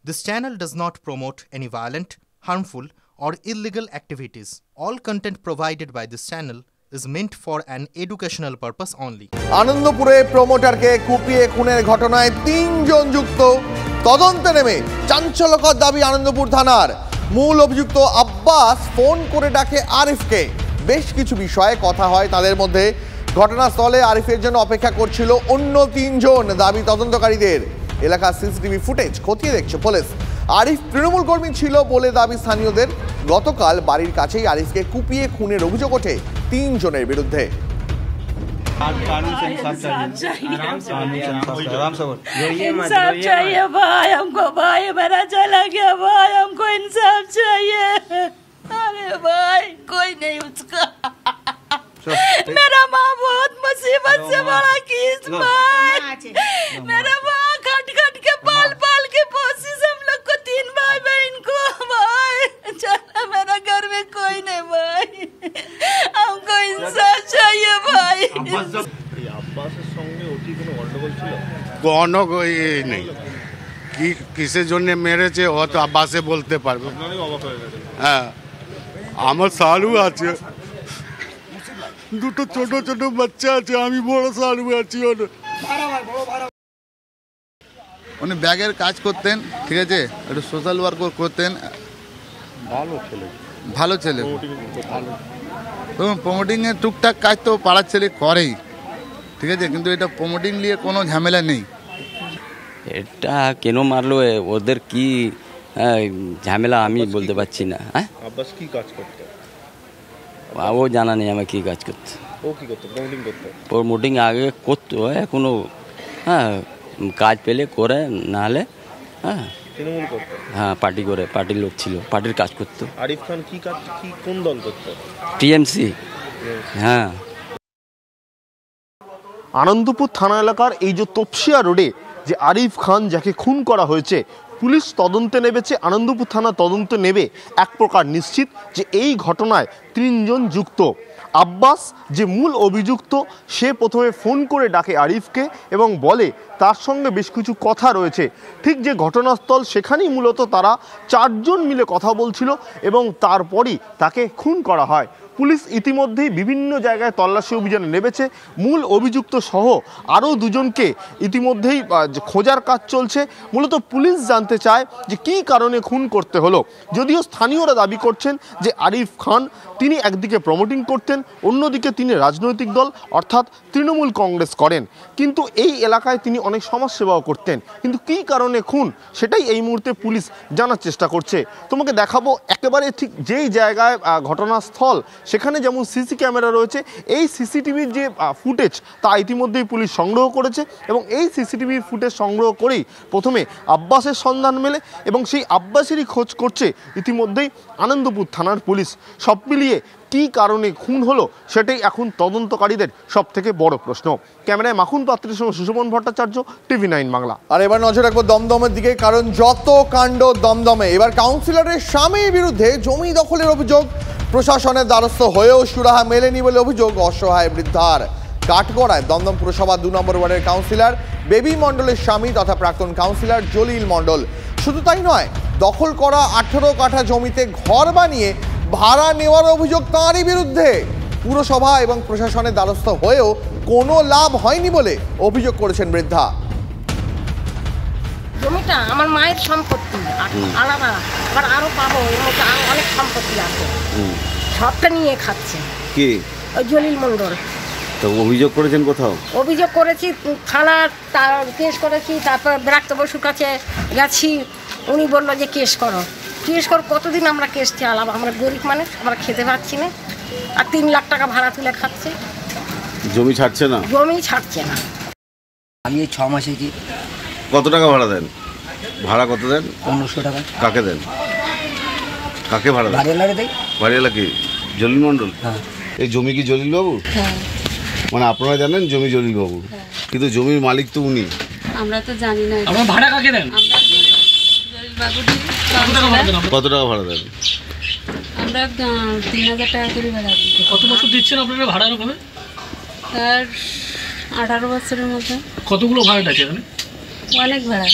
This channel does not promote any violent, harmful, or illegal activities. All content provided by this channel is meant for an educational purpose only. আনন্দপুরে প্রমোটারকে কুপিয়ে খুনের ঘটনায় 3 জন যুক্ত, তদন্তে নেমে চাঞ্চল্যকর দাবি আনন্দপুর থানার। মূল অভিযুক্ত আব্বাস ফোন করে ডাকে আরিফকে। বেশ কিছু বিষয়ে কথা হয় তাদের মধ্যে। ঘটনাস্থলে আরিফের জন্য অপেক্ষা করছিল অন্য 3 জন দাবি তদন্তকারীদের। এলাকার সিসিটিভি ফুটেজ খতিয়ে দেখছে পুলিশ। আরিফ তৃণমূল কর্মী ছিল বলে দাবি স্থানীয়দের। গতকাল বাড়ির কাছেই আরিফকে কুপিয়ে খুনের অভিযোগ ওঠে 3 জনের বিরুদ্ধে। मेरा माँ बहुत मुसीबत से बड़ा किस भाई, मेरा माँ खट खट के पाल पाल के पोसी हम लोग को 3 भाई बहन को भाई। चला मेरा घर में कोई नहीं भाई, हमको इंसाफ चाहिए भाई। আব্বাসের সঙ্গে ওটি কোনো গন্ডগোল ছিল? কোনো নেই, কি কিসের জন্য মেরেছে ও তো আব্বাসে বলতে পারবে। হ্যাঁ, আমার সালু আছে, দুটো ছোট ছোট বাচ্চা আছে, আমি বড় সালু আছি। উনি ব্যাগের কাজ করতেন, ঠিক আছে, একটু সোশ্যাল ওয়ার্ক করতেন। ভালো ছেলে প্রমোটিংয়ের টুকটাক কাজ তো পাড়ার ছেলে করেই, ঠিক আছে, কিন্তু এটা প্রমোটিং নিয়ে কোনো ঝামেলা নেই। এটা কেন মারলো, ওদের কি ঝামেলা আমি বলতে পারছি না। হ্যাঁ, আব্বাস কি কাজ করতো ও জানা নেই আমার কি কাজ করতো। ও কি করতো? প্রমোটিং করতো। প্রমোটিং আগে করতো, এখনো হ্যাঁ কাজ পেলে করে, নাহলে হ্যাঁ তৃণমূল করতো। হ্যাঁ, পার্টি করে, পার্টির লোক ছিল, পার্টির কাজ করতো। আরিফ খান কি কাজ, কি কোন দল করতো? টিএমসি। হ্যাঁ, আনন্দপুর থানা এলাকার এই যে তপসিয়া রোডে যে আরিফ খান যাকে খুন করা হয়েছে, পুলিশ তদন্তে নেমেছে, আনন্দপুর থানা তদন্তে নেবে। এক প্রকার নিশ্চিত যে এই ঘটনায় 3 জন যুক্ত। আব্বাস যে মূল অভিযুক্ত, সে প্রথমে ফোন করে ডাকে আরিফকে এবং বলে তার সঙ্গে বেশ কিছু কথা রয়েছে। ঠিক যে ঘটনাস্থল, সেখানেই মূলত তারা 4 জন মিলে কথা বলছিল এবং তারপরই তাকে খুন করা হয়। পুলিশ ইতিমধ্যেই বিভিন্ন জায়গায় তল্লাশি অভিযানে নেমেছে। মূল অভিযুক্ত সহ আরও 2 জনকে ইতিমধ্যেই খোঁজার কাজ চলছে। মূলত পুলিশ জানতে চায় যে কী কারণে খুন করতে হলো। যদিও স্থানীয়রা দাবি করছেন যে আরিফ খান তিনি একদিকে প্রমোটিং করতেন, অন্যদিকে তিনি রাজনৈতিক দল অর্থাৎ তৃণমূল কংগ্রেস করেন, কিন্তু এই এলাকায় তিনি অনেক সমাজসেবাও করতেন। কিন্তু কী কারণে খুন, সেটাই এই মুহূর্তে পুলিশ জানার চেষ্টা করছে। তোমাকে দেখাবো একেবারে ঠিক যেই জায়গায় ঘটনাস্থল, সেখানে যেমন সিসি ক্যামেরা রয়েছে, এই সিসিটিভির যে ফুটেজ তা ইতিমধ্যেই পুলিশ সংগ্রহ করেছে এবং এই সিসিটিভির ফুটেজ সংগ্রহ করেই প্রথমে আব্বাসের সন্ধান মেলে এবং সেই আব্বাসেরই খোঁজ করছে ইতিমধ্যেই আনন্দপুর থানার পুলিশ। সব মিলিয়ে কী কারণে খুন হলো সেটাই এখন তদন্তকারীদের সব থেকে বড় প্রশ্ন। ক্যামেরায় মাখন পাত্রের সঙ্গে সুশোভন ভট্টাচার্য, TV9 বাংলা। আর এবার নজর রাখবো দমদমের দিকে, কারণ যত কাণ্ড দমদমে। এবার কাউন্সিলরের স্বামীর বিরুদ্ধে জমি দখলের অভিযোগ, প্রশাসনের দ্বারস্থ হয়েও সুরাহা মেলেনি বলে অভিযোগ অসহায় বৃদ্ধার। কাঠগড়ায় দমদম পুরসভা 2 নম্বর ওয়ার্ডের কাউন্সিলর বেবি মণ্ডলের স্বামী তথা প্রাক্তন কাউন্সিলর জলিল মণ্ডল। শুধু তাই নয়, দখল করা 18 কাঠা জমিতে ঘর বানিয়ে ভাড়া নেওয়ার অভিযোগ তাঁরই বিরুদ্ধে। পুরসভা এবং প্রশাসনের দ্বারস্থ হয়েও কোনো লাভ হয়নি বলে অভিযোগ করেছেন বৃদ্ধা। জমিটা আমার মায়ের সম্পত্তি আলাদা, আবার আরো পাবো, এর মধ্যে আরো অনেক সম্পত্তি আছে, সবটা নিয়ে খাচ্ছে। কি ওই জলিল মণ্ডল। তো অভিযোগ করেছেন কোথাও? অভিযোগ করেছি থানার, কেস করেছি, তারপর বিরাক্ত বসুর কাছে গেছি, উনি বললো যে কেস করো। কতদিন আমরা কেস চালাবো, আমরা গরিব মানুষ, আমরা খেতে পাচ্ছি না, আর 3 লাখ টাকা ভাড়া তুলে খাচ্ছে। জমি ছাড়ছে না? জমি ছাড়ছে না। আমি এই 6 মাসে কি। কত টাকা ভাড়া দেন? ভাড়া কত দেন? 1500 টাকা। কাকে দেন? কাকে ভাড়া দেন? বাড়িওয়ালাকে দেই। বাড়িওয়ালা কি জলিল মণ্ডল? হ্যাঁ। এই জমি কি জলিল বাবু? হ্যাঁ। মানে আপনারা জানেন জমি জলিল বাবু, কিন্তু জমির মালিক তো উনি। আমরা তো জানি না। আপনারা ভাড়া কাকে দেন? আমরা জলিল বাবু দিই। কত টাকা ভাড়া দেন? আমরা 3000 টাকা করে ভাড়া দিই। কত বছর দিচ্ছেন আপনারা ভাড়া রকমে? আর 18 বছরের মধ্যে। কতগুলো ভাড়া আছে এখানে? অনেক ভাড়া।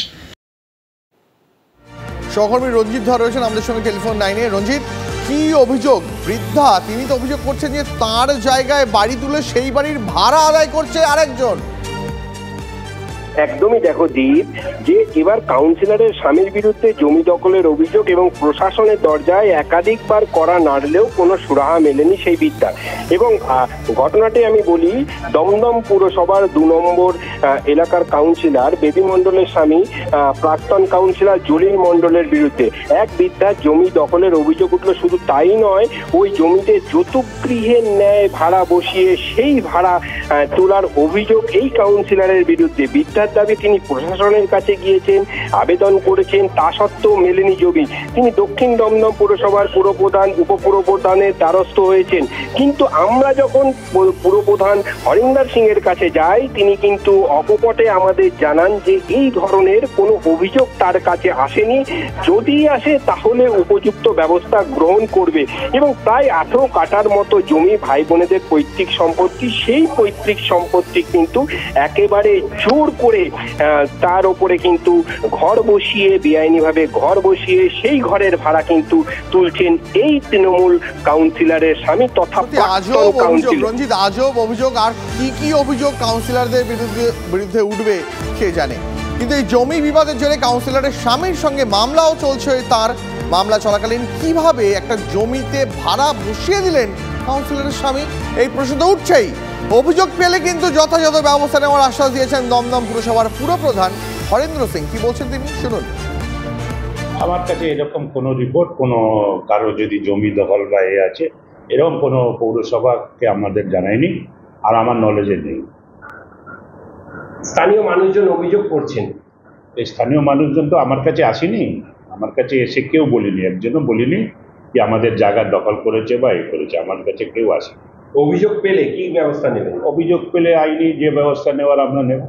সহকর্মী রঞ্জিত ধর রয়েছেন আমাদের সঙ্গে টেলিফোন লাইনে। রঞ্জিত, কি অভিযোগ? বৃদ্ধা তিনি তো অভিযোগ করছেন যে তার জায়গায় বাড়ি তুলে সেই বাড়ির ভাড়া আদায় করছে আরেকজন। একদমই দেখো দীপ, যে এবার কাউন্সিলরের স্বামীর বিরুদ্ধে জমি দখলের অভিযোগ এবং প্রশাসনের দরজায় একাধিকবার করা নাড়লেও কোনো সুরাহা মেলেনি সেই বৃদ্ধার। এবং ঘটনাটি আমি বলি, দমদম পুরসভার 2 নম্বর এলাকার কাউন্সিলর বেবি মণ্ডলের স্বামী প্রাক্তন কাউন্সিলর জলিল মণ্ডলের বিরুদ্ধে এক বৃদ্ধার জমি দখলের অভিযোগ উঠল। শুধু তাই নয়, ওই জমিতে যৌতুকগৃহের ন্যায় ভাড়া বসিয়ে সেই ভাড়া তোলার অভিযোগ এই কাউন্সিলরের বিরুদ্ধে। বৃদ্ধার দাবি তিনি প্রশাসনের কাছে গিয়েছেন, আবেদন করেছেন, তা সত্ত্বেও মেলেনি জমি। তিনি দক্ষিণ দমদম পুরসভার পুরপ্রধান, উপপুরপ্রধানের দ্বারস্থ হয়েছেন। কিন্তু আমরা যখন পুরপ্রধান হরিন্দর সিং এর কাছে যাই, তিনি কিন্তু অকপটে আমাদের জানান যে এই ধরনের কোনো অভিযোগ তার কাছে আসেনি, যদি আসে তাহলে উপযুক্ত ব্যবস্থা গ্রহণ করবে। এবং প্রায় 18 কাঠার মতো জমি ভাই বোনেদের পৈতৃক সম্পত্তি, সেই পৈতৃক সম্পত্তি কিন্তু একেবারে জোর করে তার উপরে কিন্তু ঘর বসিয়ে, বেআইনিভাবে ঘর বসিয়ে সেই ঘরের ভাড়া কিন্তু তুলছেন এই তৃণমূল কাউন্সিলরের স্বামী তথা প্রাক্তন কাউন্সিলর। রঞ্জিত, আজব অভিযোগ। আর কি অভিযোগ কাউন্সিলরদের বিরুদ্ধে উঠবে সে জানে, কিন্তু এই জমি বিবাদের জেরে কাউন্সিলরের স্বামীর সঙ্গে মামলাও চলছে। তার মামলা চলাকালীন কিভাবে একটা জমিতে ভাড়া বসিয়ে দিলেন কাউন্সিলরের স্বামী, এই প্রশ্ন তো উঠছেই। অভিযোগ পেলে কিন্তু যথাযথ ব্যবস্থা নেওয়ার আশ্বাস দিয়েছেন দমদম পুরসভার পুরপ্রধান হরেন্দ্র সিং। কি বলছেন তিনি, শুনুন। আমার কাছে এরকম কোনো রিপোর্ট, কোনো কারো যদি জমি দখল বা আছে, এরকম কোনো পৌরসভাকে আমাদের জানায়নি, আর আমার নলেজে নেই। স্থানীয় মানুষজন অভিযোগ করছেন। এই স্থানীয় মানুষজন তো আমার কাছে আসেনি, আমার কাছে এসে কেউ বলিনি, একজনও বলিনি যে আমাদের জায়গা দখল করেছে বা এ করেছে, আমার কাছে কেউ আসেনি। অভিযোগ পেলে কি ব্যবস্থা নেবেন? অভিযোগ পেলে আইনি যে ব্যবস্থা নেওয়ার আমরা নেব।